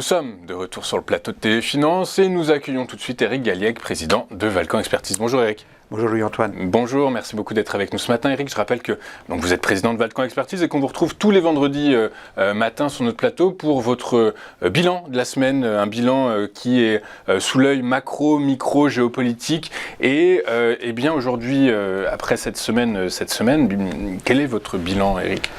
sommes de retour sur le plateau de Téléfinance et nous accueillons tout de suite Éric Galliègue, président de Valcan Expertise. Bonjour Éric. Bonjour Louis-Antoine. Bonjour, merci beaucoup d'être avec nous ce matin. Éric, je rappelle que vous êtes président de Valcan Expertise et qu'on vous retrouve tous les vendredis matin sur notre plateau pour votre bilan de la semaine, un bilan qui est sous l'œil macro, micro, géopolitique. Et bien aujourd'hui, après cette semaine, quel est votre bilan, Éric ?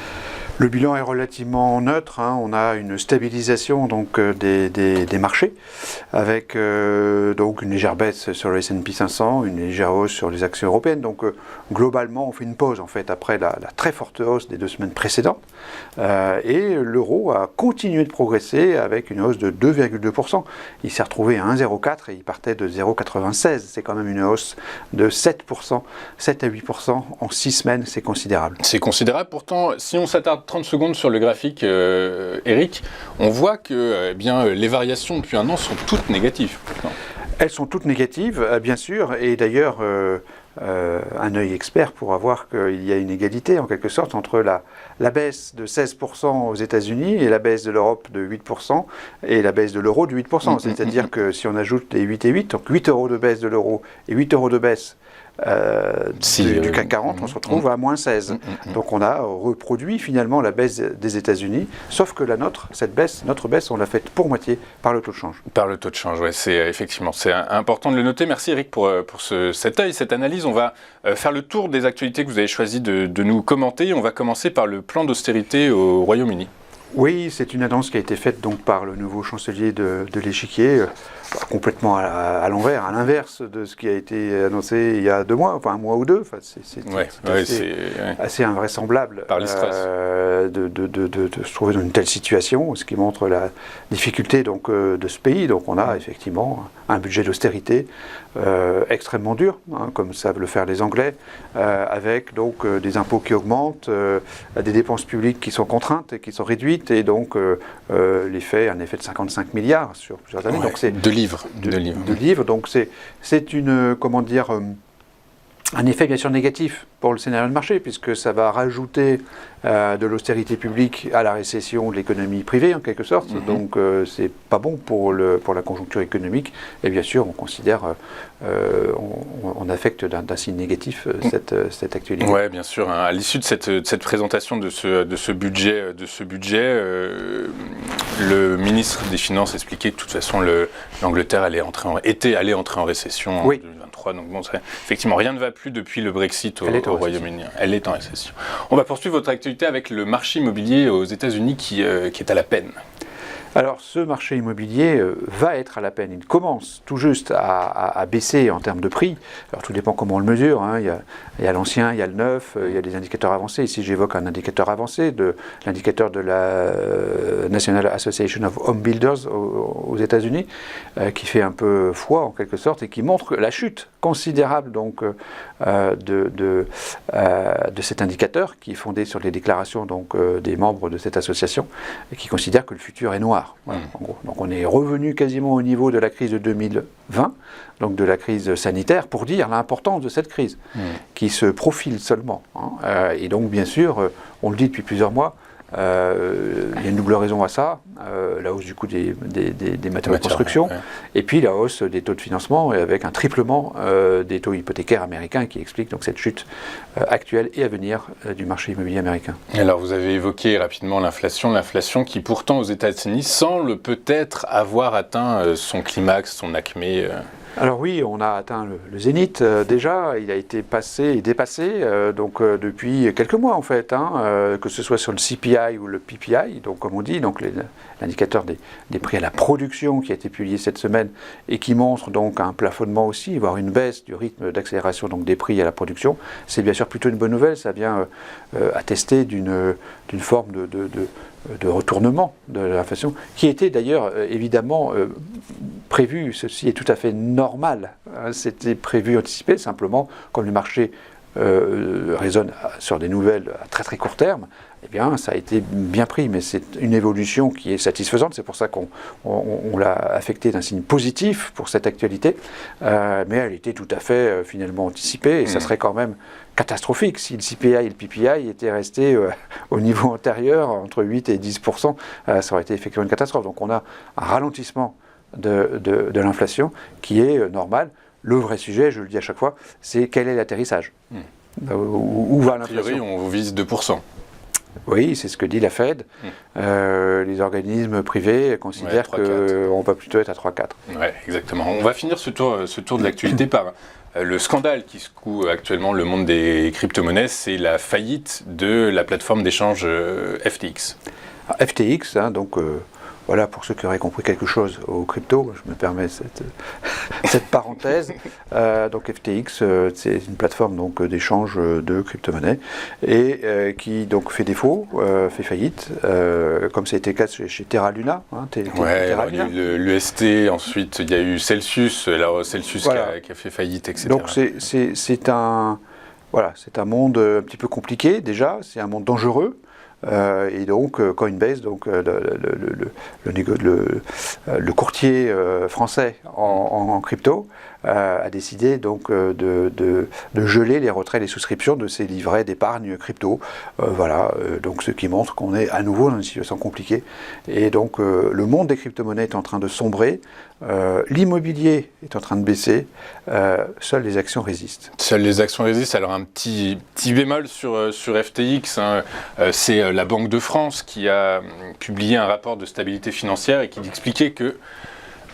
Le bilan est relativement neutre, on a une stabilisation donc, des marchés avec donc une légère baisse sur le S&P 500, une légère hausse sur les actions européennes. Donc globalement on fait une pause en fait après la très forte hausse des 2 semaines précédentes et l'euro a continué de progresser avec une hausse de 2,2%. Il s'est retrouvé à 1,04 et il partait de 0,96. C'est quand même une hausse de 7%, 7 à 8% en 6 semaines, c'est considérable. C'est considérable, pourtant si on s'attarde 30 secondes sur le graphique, Éric, on voit que les variations depuis un an sont toutes négatives. Elles sont toutes négatives, bien sûr, et d'ailleurs, un œil expert pourra voir qu'il y a une égalité, en quelque sorte, entre la baisse de 16% aux États-Unis et la baisse de l'Europe de 8% et la baisse de l'euro de 8%. C'est-à-dire que si on ajoute les 8 et 8, donc 8 euros de baisse de l'euro et 8 euros de baisse du CAC 40, on se retrouve à moins 16. Donc on a reproduit finalement la baisse des États-Unis, sauf que notre baisse, on l'a faite pour moitié par le taux de change. Par le taux de change, oui, c'est important de le noter. Merci Éric pour cet œil, cette analyse. On va faire le tour des actualités que vous avez choisi de nous commenter. On va commencer par le plan d'austérité au Royaume-Uni. Oui, c'est une annonce qui a été faite donc par le nouveau chancelier de l'échiquier, complètement à l'envers, à l'inverse de ce qui a été annoncé il y a 2 mois, enfin 1 mois ou 2. Enfin, c'est assez invraisemblable de se trouver dans une telle situation, ce qui montre la difficulté donc, de ce pays. Donc on a effectivement un budget d'austérité extrêmement dur, comme savent le faire les Anglais, avec donc des impôts qui augmentent, des dépenses publiques qui sont contraintes et qui sont réduites, et donc un effet de 55 milliards sur plusieurs années. Donc c'est de livres. Donc c'est une, comment dire, un effet bien sûr négatif pour le scénario de marché, puisque ça va rajouter de l'austérité publique à la récession de l'économie privée en quelque sorte. Donc c'est pas bon pour la conjoncture économique, et bien sûr on considère, on affecte d'un signe négatif cette actualité. Oui, bien sûr. À l'issue de cette présentation de ce budget, le ministre des Finances expliquait que de toute façon l'Angleterre était allée entrer en récession en 2023. Donc bon, effectivement, rien ne va plus depuis le Brexit au Royaume-Uni. Elle est en récession. On va poursuivre votre actualité avec le marché immobilier aux États-Unis qui est à la peine. Alors ce marché immobilier va être à la peine. Il commence tout juste à baisser en termes de prix. Alors tout dépend comment on le mesure. Il y a l'ancien, il y a le neuf, il y a des indicateurs avancés. Ici j'évoque un indicateur avancé, l'indicateur de la National Association of Home Builders aux États-Unis, qui fait un peu foi en quelque sorte et qui montre la chute considérable donc, de cet indicateur qui est fondé sur les déclarations donc, des membres de cette association et qui considère que le futur est noir. Voilà, en gros. Donc on est revenu quasiment au niveau de la crise de 2020, donc de la crise sanitaire, pour dire l'importance de cette crise qui se profile seulement. Et donc bien sûr, on le dit depuis plusieurs mois, il y a une double raison à ça, la hausse du coût des matériaux de construction, et puis la hausse des taux de financement, et avec un triplement des taux hypothécaires américains qui explique donc cette chute actuelle et à venir du marché immobilier américain. Alors vous avez évoqué rapidement l'inflation qui pourtant aux États-Unis semble peut-être avoir atteint son climax, son acmé. Alors oui, on a atteint le zénith déjà, il a été passé et dépassé depuis quelques mois en fait, que ce soit sur le CPI ou le PPI, donc comme on dit, donc l'indicateur des prix à la production qui a été publié cette semaine et qui montre donc un plafonnement aussi, voire une baisse du rythme d'accélération donc des prix à la production. C'est bien sûr plutôt une bonne nouvelle, ça vient attester d'une forme de retournement de l'inflation, qui était d'ailleurs évidemment prévu. Ceci est tout à fait normal. C'était prévu, anticipé, simplement, comme le marché raisonne sur des nouvelles à très très court terme, eh bien, ça a été bien pris, mais c'est une évolution qui est satisfaisante. C'est pour ça qu'on l'a affecté d'un signe positif pour cette actualité, mais elle était tout à fait finalement anticipée, et ça serait quand même catastrophique si le CPI et le PPI étaient restés au niveau antérieur, entre 8 et 10%, ça aurait été effectivement une catastrophe. Donc on a un ralentissement de l'inflation qui est normal. Le vrai sujet, je le dis à chaque fois, c'est quel est l'atterrissage. Où va l'inflation ? A priori, on vise 2%. Oui, c'est ce que dit la Fed. Les organismes privés considèrent qu'on va plutôt être à 3-4. Oui, exactement. On va finir ce tour de l'actualité par le scandale qui secoue actuellement le monde des crypto-monnaies, c'est la faillite de la plateforme d'échange FTX. Alors, FTX, donc voilà, pour ceux qui auraient compris quelque chose aux cryptos, je me permets cette parenthèse. Donc FTX, c'est une plateforme donc d'échange de crypto-monnaies et qui donc fait défaut, fait faillite, comme ça a été le cas chez Terra Luna. Terra Luna. Il y a eu l'EST, ensuite il y a eu Celsius, alors Celsius voilà. qui a fait faillite, etc. Donc c'est un monde un petit peu compliqué déjà, c'est un monde dangereux. Et donc Coinbase, donc le courtier français en crypto, a décidé donc de geler les retraits des souscriptions de ces livrets d'épargne crypto. Donc ce qui montre qu'on est à nouveau dans une situation compliquée. Et donc le monde des crypto-monnaies est en train de sombrer, l'immobilier est en train de baisser, seules les actions résistent. Seules les actions résistent. Alors un petit bémol sur FTX, c'est la Banque de France qui a publié un rapport de stabilité financière et qui expliquait que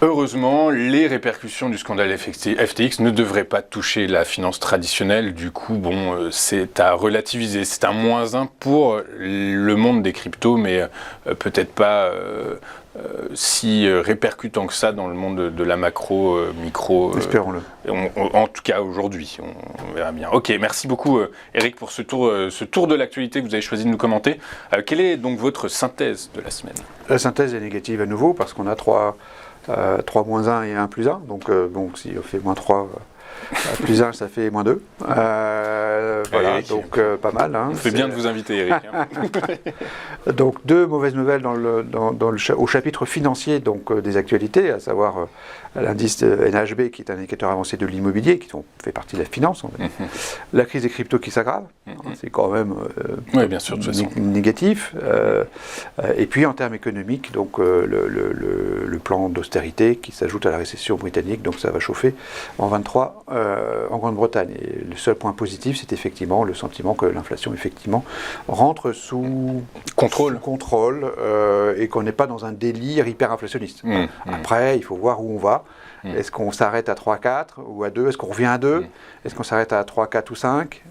heureusement, les répercussions du scandale FTX ne devraient pas toucher la finance traditionnelle. Du coup, c'est à relativiser. C'est un -1 pour le monde des cryptos, mais peut-être pas si répercutant que ça dans le monde de la macro, micro. Espérons-le. En tout cas, aujourd'hui, on verra bien. Ok, merci beaucoup, Eric, pour ce tour de l'actualité que vous avez choisi de nous commenter. Quelle est donc votre synthèse de la semaine ? La synthèse est négative à nouveau, parce qu'on a 3 -1 et 1 +1, donc si on fait -3 plus 1, ça fait -2. Voilà, Eric, donc pas mal. On fait bien de vous inviter, Eric. Donc 2 mauvaises nouvelles au chapitre financier donc, des actualités, à savoir l'indice NHB qui est un indicateur avancé de l'immobilier, qui fait partie de la finance. La crise des cryptos qui s'aggrave, c'est quand même oui, bien sûr, de toute façon. Négatif. Et puis en termes économiques, donc, le plan d'austérité qui s'ajoute à la récession britannique, donc ça va chauffer en 23 en Grande-Bretagne. Et le seul point positif, c'est effectivement le sentiment que l'inflation effectivement rentre sous contrôle et qu'on n'est pas dans un délire hyper-inflationniste. Après, il faut voir où on va. Est-ce qu'on s'arrête à 3-4 ou à 2 ? Est-ce qu'on revient à 2 ? Est-ce qu'on s'arrête à 3-4 ou 5 ?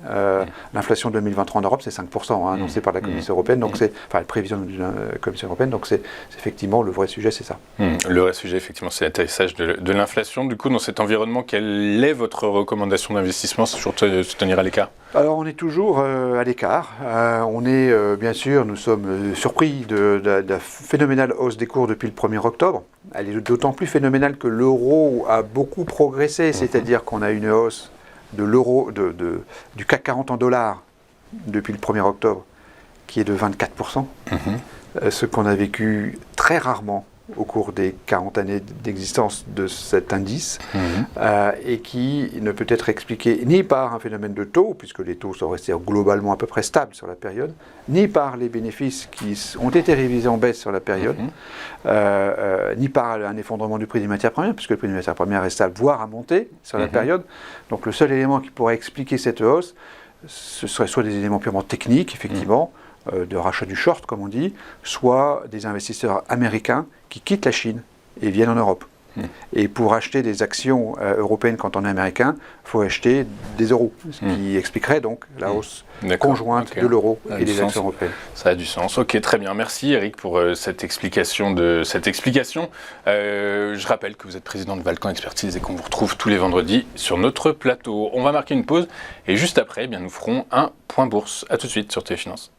L'inflation 2023 en Europe, c'est 5%, annoncé par la Commission européenne, donc la prévision de la Commission européenne, donc c'est effectivement le vrai sujet, c'est ça. Le vrai sujet, effectivement, c'est l'atterrissage de l'inflation. Du coup, dans cet environnement, quelle est votre recommandation d'investissement sur se tenir à l'écart ? Alors, on est toujours à l'écart. On est, bien sûr, nous sommes surpris de la phénoménale hausse des cours depuis le 1er octobre. Elle est d'autant plus phénoménale que l'euro a beaucoup progressé, c'est-à-dire qu'on a une hausse de l'euro, du CAC 40 en dollars depuis le 1er octobre, qui est de 24%, ce qu'on a vécu très rarement au cours des 40 années d'existence de cet indice, et qui ne peut être expliqué ni par un phénomène de taux, puisque les taux sont restés globalement à peu près stables sur la période, ni par les bénéfices qui ont été révisés en baisse sur la période, ni par un effondrement du prix des matières premières, puisque le prix des matières premières est stable, voire à monter sur la période. Donc le seul élément qui pourrait expliquer cette hausse, ce serait soit des éléments purement techniques, effectivement, de rachat du short, comme on dit, soit des investisseurs américains qui quittent la Chine et viennent en Europe. Et pour acheter des actions européennes quand on est américain, il faut acheter des euros, ce qui expliquerait donc la hausse conjointe de l'euro et des actions européennes. Ça a du sens. Ok, très bien. Merci Eric pour cette explication. Je rappelle que vous êtes président de Valcan Expertise et qu'on vous retrouve tous les vendredis sur notre plateau. On va marquer une pause et juste après, nous ferons un point bourse. A tout de suite sur Téléfinance.